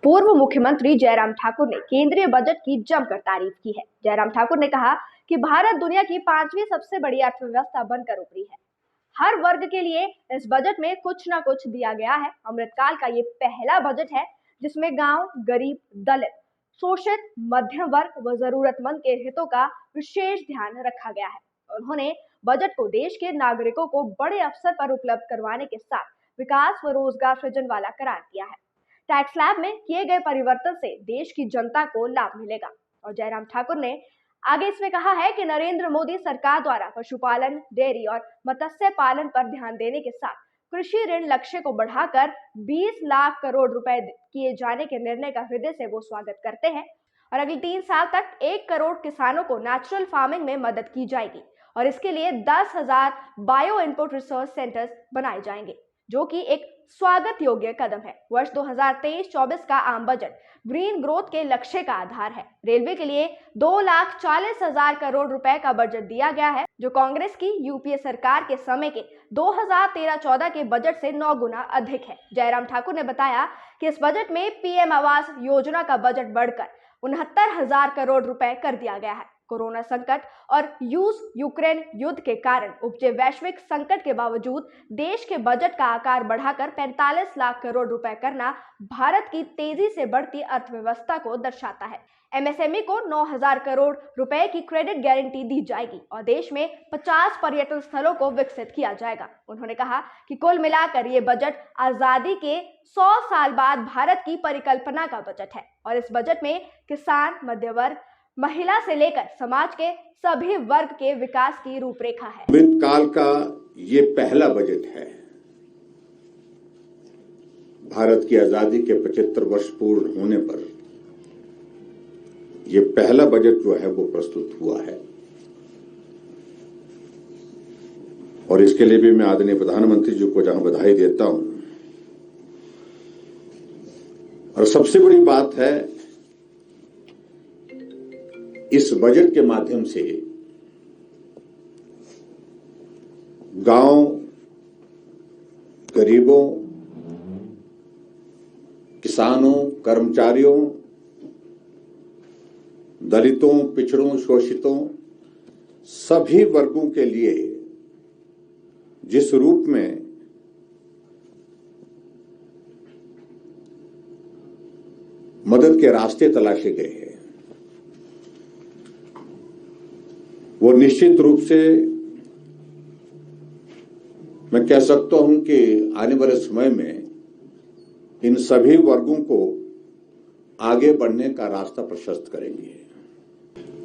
पूर्व मुख्यमंत्री जयराम ठाकुर ने केंद्रीय बजट की जमकर तारीफ की है। जयराम ठाकुर ने कहा कि भारत दुनिया की 5वीं सबसे बड़ी अर्थव्यवस्था बनकर उभरी है। हर वर्ग के लिए इस बजट में कुछ ना कुछ दिया गया है। अमृतकाल का ये पहला बजट है जिसमें गांव, गरीब, दलित, शोषित, मध्यम वर्ग व जरूरतमंद के हितों का विशेष ध्यान रखा गया है। उन्होंने बजट को देश के नागरिकों को बड़े अवसर पर उपलब्ध करवाने के साथ विकास व रोजगार सृजन वाला करार दिया है। टैक्स स्लैब में किए गए परिवर्तन से देश की जनता को लाभ मिलेगा। और जयराम ठाकुर ने आगे इसमें कहा है कि नरेंद्र मोदी सरकार द्वारा पशुपालन, डेयरी और मत्स्य पालन पर ध्यान देने के साथ कृषि ऋण लक्ष्य को बढ़ाकर 20 लाख करोड़ रुपए किए जाने के निर्णय का हृदय से वो स्वागत करते हैं। और अगले 3 साल तक 1 करोड़ किसानों को नेचुरल फार्मिंग में मदद की जाएगी और इसके लिए 10,000 बायो इनपुट रिसर्च सेंटर्स बनाए जाएंगे, जो कि एक स्वागत योग्य कदम है। वर्ष 2023-24 का आम बजट ग्रीन ग्रोथ के लक्ष्य का आधार है। रेलवे के लिए 2,40,000 करोड़ रुपए का बजट दिया गया है, जो कांग्रेस की यूपीए सरकार के समय के 2013-14 के बजट से 9 गुना अधिक है। जयराम ठाकुर ने बताया कि इस बजट में पीएम आवास योजना का बजट बढ़कर 69,000 करोड़ रुपए कर दिया गया है। कोरोना संकट और यूक्रेन युद्ध के कारण उपजे वैश्विक संकट के बावजूद देश के बजट का आकार बढ़ाकर 45 लाख करोड़ रुपए करना भारत की तेजी से बढ़ती अर्थव्यवस्था को दर्शाता है। एमएसएमई को 9,000 करोड़ रुपए की क्रेडिट गारंटी दी जाएगी और देश में 50 पर्यटन स्थलों को विकसित किया जाएगा। उन्होंने कहा कि कुल मिलाकर ये बजट आजादी के 100 साल बाद भारत की परिकल्पना का बजट है और इस बजट में किसान, मध्य वर्ग, महिला से लेकर समाज के सभी वर्ग के विकास की रूपरेखा है। अमृतकाल का ये पहला बजट है। भारत की आजादी के 75 वर्ष पूर्ण होने पर ये पहला बजट जो है वो प्रस्तुत हुआ है और इसके लिए भी मैं आदरणीय प्रधानमंत्री जी को जहां बधाई देता हूं। और सबसे बड़ी बात है, इस बजट के माध्यम से गांव, गरीबों, किसानों, कर्मचारियों, दलितों, पिछड़ों, शोषितों, सभी वर्गों के लिए जिस रूप में मदद के रास्ते तलाशे गए हैं, वो निश्चित रूप से मैं कह सकता हूं कि आने वाले समय में इन सभी वर्गों को आगे बढ़ने का रास्ता प्रशस्त करेंगे।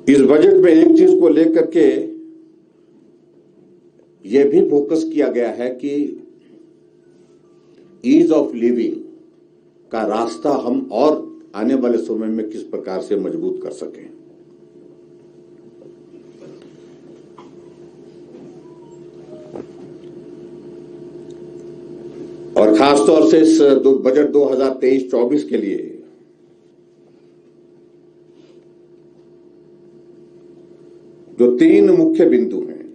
इस बजट में एक चीज को लेकर के यह भी फोकस किया गया है कि ईज ऑफ लिविंग का रास्ता हम और आने वाले समय में किस प्रकार से मजबूत कर सकें। और खासतौर से इस बजट 2023-24 के लिए जो 3 मुख्य बिंदु हैं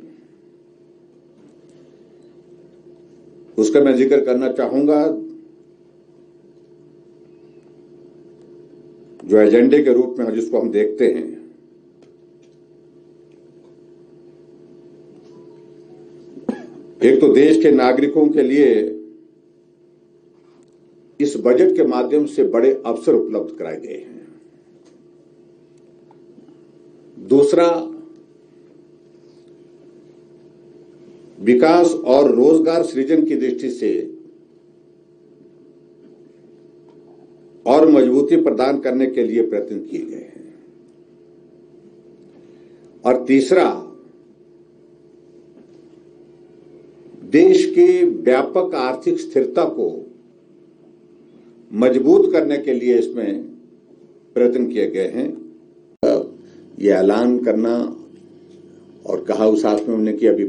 उसका मैं जिक्र करना चाहूंगा, जो एजेंडे के रूप में जिसको हम देखते हैं। एक तो देश के नागरिकों के लिए इस बजट के माध्यम से बड़े अवसर उपलब्ध कराए गए हैं। दूसरा, विकास और रोजगार सृजन की दृष्टि से और मजबूती प्रदान करने के लिए प्रयत्न किए गए हैं। और तीसरा, देश की व्यापक आर्थिक स्थिरता को मजबूत करने के लिए इसमें प्रयत्न किए गए हैं। ये ऐलान करना और कहा उस साथ में उन्होंने कि अभी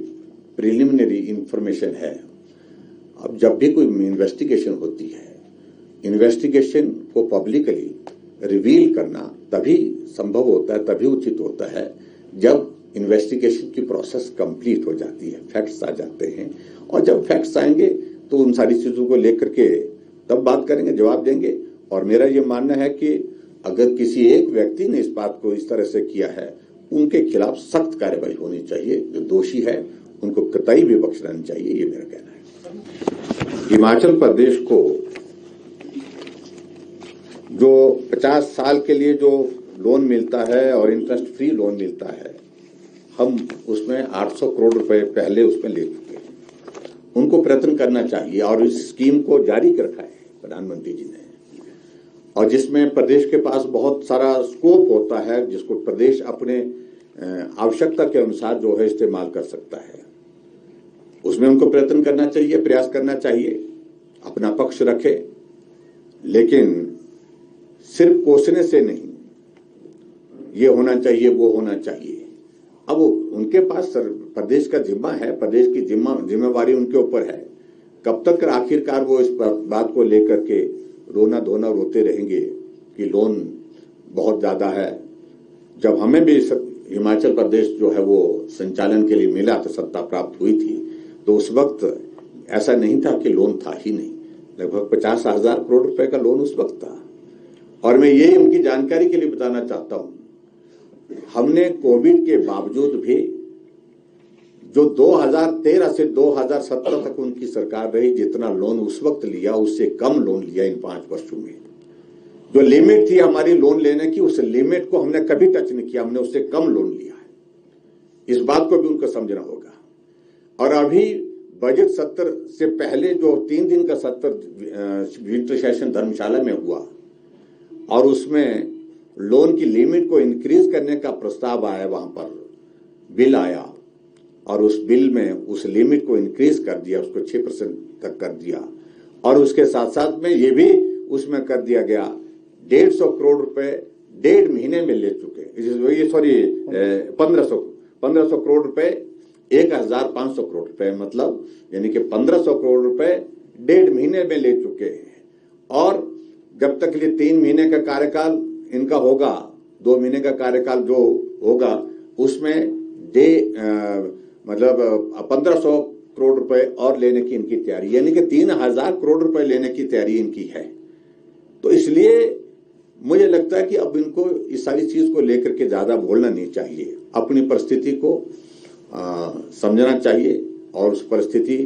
प्रिलिमिनरी इंफॉर्मेशन है। अब जब भी कोई इन्वेस्टिगेशन होती है, इन्वेस्टिगेशन को पब्लिकली रिवील करना तभी संभव होता है, तभी उचित होता है जब इन्वेस्टिगेशन की प्रोसेस कंप्लीट हो जाती है, फैक्ट्स आ जाते हैं। और जब फैक्ट्स आएंगे तो उन सारी चीजों को लेकर के तब बात करेंगे, जवाब देंगे और मेरा ये मानना है कि अगर किसी एक व्यक्ति ने इस बात को इस तरह से किया है, उनके खिलाफ सख्त कार्रवाई होनी चाहिए। जो दोषी है उनको कतई भी बख्शना नहीं चाहिए, ये मेरा कहना है। हिमाचल प्रदेश को जो 50 साल के लिए जो लोन मिलता है और इंटरेस्ट फ्री लोन मिलता है, हम उसमें 800 करोड़ रुपए पहले उसमें ले चुके हैं। उनको प्रयत्न करना चाहिए और इस स्कीम को जारी रखा है प्रधानमंत्री जी ने, और जिसमें प्रदेश के पास बहुत सारा स्कोप होता है, जिसको प्रदेश अपने आवश्यकता के अनुसार जो है इस्तेमाल कर सकता है। उसमें उनको प्रयत्न करना चाहिए, प्रयास करना चाहिए, अपना पक्ष रखे, लेकिन सिर्फ कोसने से नहीं, ये होना चाहिए, वो होना चाहिए। अब उनके पास प्रदेश का जिम्मा है, प्रदेश की जिम्मेवारी उनके ऊपर है। कब तक आखिरकार वो इस बात को लेकर के रोना धोना रोते रहेंगे कि लोन बहुत ज्यादा है। जब हमें भी हिमाचल प्रदेश जो है वो संचालन के लिए मिला था, सत्ता प्राप्त हुई थी, तो उस वक्त ऐसा नहीं था कि लोन था ही नहीं। लगभग 50,000 करोड़ रुपए का लोन उस वक्त था। और मैं ये उनकी जानकारी के लिए बताना चाहता हूं, हमने कोविड के बावजूद भी जो 2013 से 2017 तक उनकी सरकार रही, जितना लोन उस वक्त लिया उससे कम लोन लिया इन 5 वर्षों में। जो लिमिट थी हमारी लोन लेने की, उस लिमिट को हमने कभी टच नहीं किया, हमने उससे कम लोन लिया है। इस बात को भी उनको समझना होगा। और अभी बजट सत्र से पहले जो 3 दिन का सत्र विंटर सेशन धर्मशाला में हुआ और उसमें लोन की लिमिट को इंक्रीज करने का प्रस्ताव आया, वहां पर बिल आया और उस बिल में उस लिमिट को इंक्रीज कर दिया, उसको 6% तक कर दिया। और उसके साथ साथ में ये भी उसमें कर दिया गया 150 करोड़ रुपए 1.5 महीने में ले चुके, 1500 करोड़ रुपए 1500 करोड़ रुपए, मतलब यानी कि 1500 करोड़ रुपए 1.5 महीने में ले चुके हैं। और जब तक ये 3 महीने का कार्यकाल इनका होगा, 2 महीने का कार्यकाल जो होगा, उसमें मतलब 1500 करोड़ रुपए और लेने की इनकी तैयारी, यानी कि 3000 करोड़ रुपए लेने की तैयारी इनकी है। तो इसलिए मुझे लगता है कि अब इनको इस सारी चीज को लेकर के ज्यादा बोलना नहीं चाहिए, अपनी परिस्थिति को समझना चाहिए और उस परिस्थिति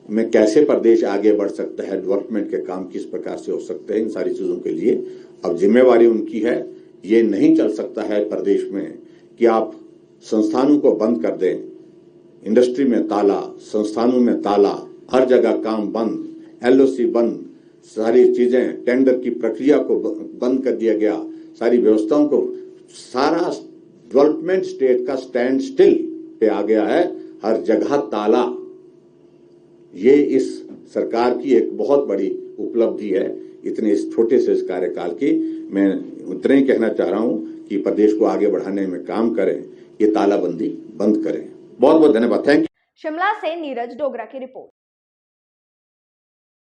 में कैसे प्रदेश आगे बढ़ सकता है, डेवलपमेंट के काम किस प्रकार से हो सकते हैं, इन सारी चीजों के लिए अब जिम्मेवारी उनकी है। ये नहीं चल सकता है प्रदेश में कि आप संस्थानों को बंद कर दें, इंडस्ट्री में ताला, संस्थानों में ताला, हर जगह काम बंद, LOC बंद, सारी चीजें, टेंडर की प्रक्रिया को बंद कर दिया गया, सारी व्यवस्थाओं को, सारा डेवलपमेंट स्टेट का स्टैंड स्टिल पे आ गया है, हर जगह ताला। ये इस सरकार की एक बहुत बड़ी उपलब्धि है। इतने इस छोटे से इस कार्यकाल की मैं उतना ही कहना चाह रहा हूं कि प्रदेश को आगे बढ़ाने में काम करें, ये तालाबंदी बंद करें। बहुत बहुत धन्यवाद। Thank you. शिमला से नीरज डोगरा की रिपोर्ट।